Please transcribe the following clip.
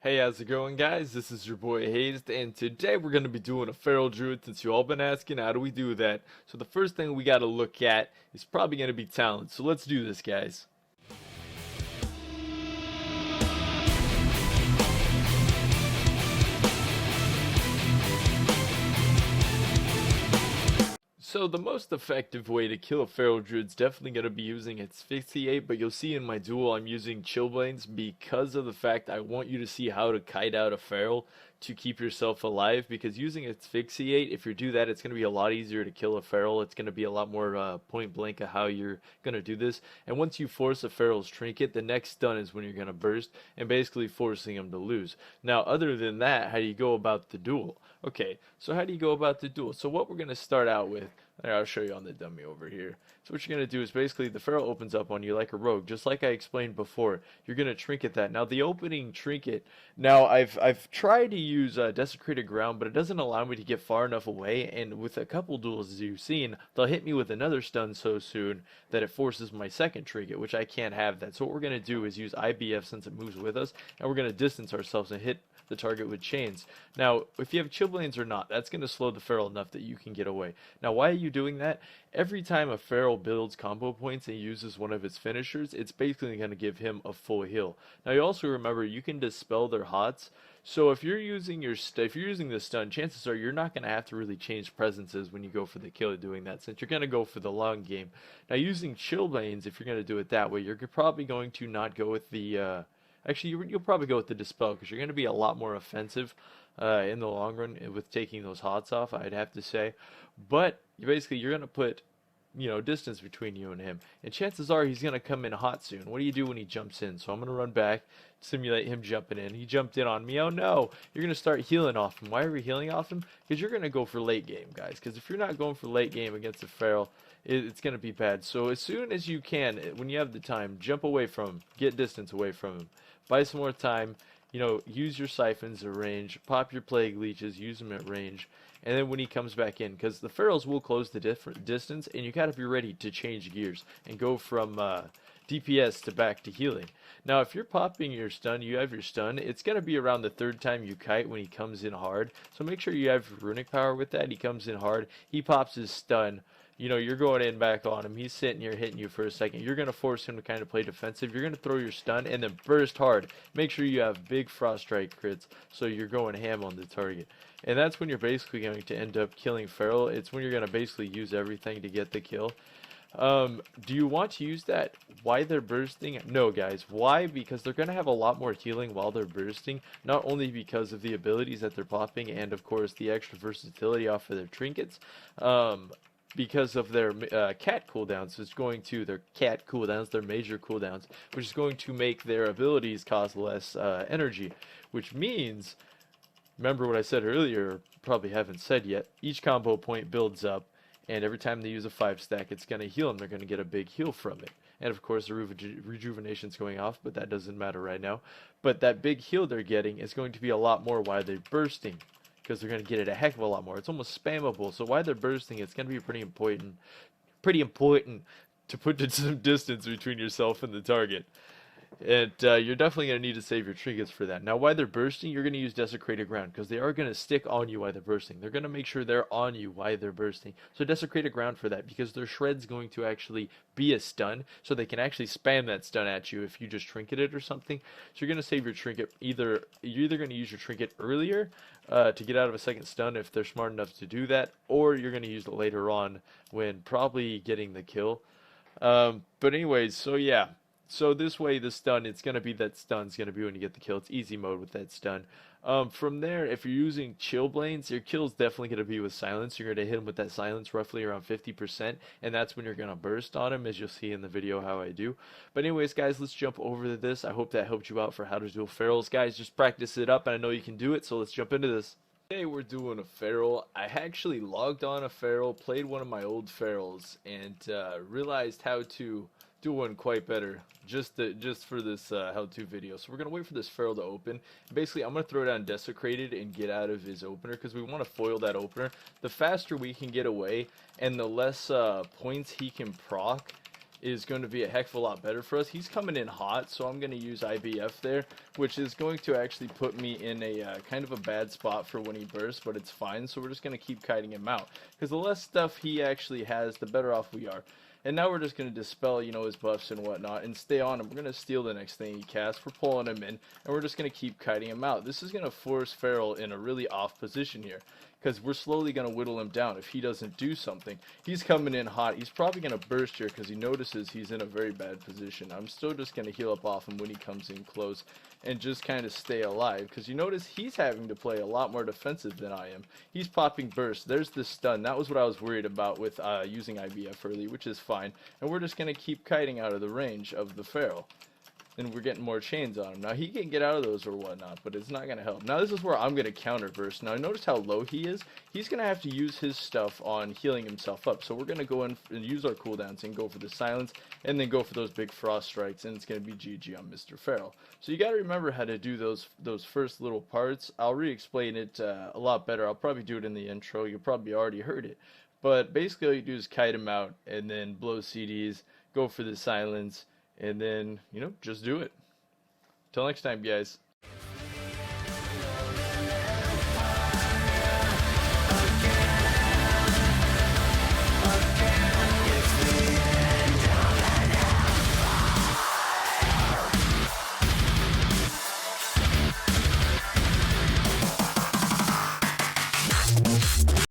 Hey, how's it going, guys? This is your boy Hazzed, and today we're going to be doing a feral druid since you all been asking how do we do that. So the first thing we got to look at is probably going to be talent. So let's do this, guys. So the most effective way to kill a feral druid is definitely going to be using asphyxiate, but you'll see in my duel I'm using chillblains because of the fact I want you to see how to kite out a feral to keep yourself alive, because using asphyxiate, if you do that, it's going to be a lot easier to kill a feral. It's going to be a lot more point blank of how you're going to do this. And once you force a feral's trinket, the next stun is when you're going to burst and basically forcing him to lose. Now, other than that, how do you go about the duel? Okay, so how do you go about the duel? So what we're going to start out with, I'll show you on the dummy over here. So what you're going to do is basically the feral opens up on you like a rogue, just like I explained before. You're going to trinket that. Now the opening trinket, now I've tried to use desecrated ground, but it doesn't allow me to get far enough away, and with a couple duels as you've seen, they'll hit me with another stun so soon that it forces my second trinket, which I can't have that. So what we're going to do is use IBF since it moves with us, and we're going to distance ourselves and hit the target with chains. Now, if you have chillblains or not, that's going to slow the feral enough that you can get away. Now, why are you doing that? Every time a feral builds combo points and uses one of its finishers, it's basically going to give him a full heal. Now, you also remember you can dispel their hots. So if you're using if you're using the stun, chances are you're not going to have to really change presences when you go for the kill doing that, since you're going to go for the long game. Now, using chillblains, if you're going to do it that way, you're probably going to not go with the actually, you'll probably go with the Dispel because you're going to be a lot more offensive in the long run with taking those hots off, I'd have to say. But basically, you're going to put, distance between you and him. And chances are he's going to come in hot soon. What do you do when he jumps in? So I'm going to run back, simulate him jumping in. He jumped in on me. Oh no! You're going to start healing off him. Why are we healing off him? Because you're going to go for late game, guys. Because if you're not going for late game against a feral, it's going to be bad. So as soon as you can, when you have the time, jump away from him. Get distance away from him. Buy some more time, use your siphons at range, pop your plague leeches, use them at range, and then when he comes back in, because the ferals will close the distance, and you gotta be ready to change gears and go from DPS to back to healing. Now, if you're popping your stun, you have your stun, it's gonna be around the third time you kite when he comes in hard, so make sure you have runic power with that. He comes in hard, he pops his stun. You're going in back on him. He's sitting here hitting you for a second. You're going to force him to kind of play defensive. You're going to throw your stun and then burst hard. Make sure you have big frost strike crits so you're going ham on the target. And that's when you're basically going to end up killing feral. It's when you're going to basically use everything to get the kill. Do you want to use that while they're bursting? No, guys. Why? Because they're going to have a lot more healing while they're bursting, not only because of the abilities that they're popping and, of course, the extra versatility off of their trinkets, because of their cat cooldowns. It's going to their cat cooldowns, their major cooldowns, which is going to make their abilities cost less energy, which means, remember what I said earlier, probably haven't said yet, each combo point builds up, and every time they use a 5-stack, it's going to heal them. They're going to get a big heal from it. And of course, the rejuvenation's going off, but that doesn't matter right now. But that big heal they're getting is going to be a lot more while they're bursting, because they're going to get it a heck of a lot more. It's almost spammable. So while they're bursting, it's going to be pretty important to put some distance between yourself and the target. And you're definitely going to need to save your trinkets for that. Now, while they're bursting, you're going to use Desecrated Ground, because they are going to stick on you while they're bursting. They're going to make sure they're on you while they're bursting. So Desecrated Ground for that, because their shred's going to actually be a stun, so they can actually spam that stun at you if you just trinket it or something. So you're going to save your trinket. You're either going to use your trinket earlier to get out of a second stun if they're smart enough to do that, or you're going to use it later on when probably getting the kill. But anyways, so yeah. So this way, the stun, it's going to be that stun's going to be when you get the kill. It's easy mode with that stun. From there, if you're using chillblains, your kill's definitely going to be with silence. You're going to hit him with that silence roughly around 50%, and that's when you're going to burst on him, as you'll see in the video how I do. But anyways, guys, let's jump over to this. I hope that helped you out for how to duel ferals. Guys, just practice it up, and I know you can do it, so let's jump into this. Today we're doing a feral. I actually logged on a feral, played one of my old ferals, and realized how to do one quite better just for this how-to video. So we're gonna wait for this feral to open. Basically, I'm gonna throw down Desecrated and get out of his opener, because we want to foil that opener. The faster we can get away and the less points he can proc, is going to be a heck of a lot better for us. He's coming in hot, so I'm going to use IBF there, which is going to actually put me in a kind of a bad spot for when he bursts, but it's fine. So we're just going to keep kiting him out, because the less stuff he actually has, the better off we are. And now we're just going to dispel, you know, his buffs and whatnot and stay on him. We're going to steal the next thing he casts. We're pulling him in, and we're just going to keep kiting him out. This is going to force Feral in a really off position here, because we're slowly going to whittle him down if he doesn't do something. He's coming in hot. He's probably going to burst here because he notices he's in a very bad position. I'm still just going to heal up off him when he comes in close and just kind of stay alive, because you notice he's having to play a lot more defensive than I am. He's popping burst. There's the stun. That was what I was worried about with using IBF early, which is fine. And we're just going to keep kiting out of the range of the Feral. And we're getting more chains on him. Now, he can get out of those or whatnot, but it's not going to help. Now, this is where I'm going to counter burst. Now, notice how low he is. He's going to have to use his stuff on healing himself up. So we're going to go in and use our cooldowns and go for the silence, and then go for those big frost strikes, and it's going to be GG on Mr. Feral. So you got to remember how to do those first little parts. I'll re-explain it a lot better. I'll probably do it in the intro. You probably already heard it. But basically, all you do is kite him out, and then blow CDs, go for the silence, and then, you know, just do it. Till next time, guys.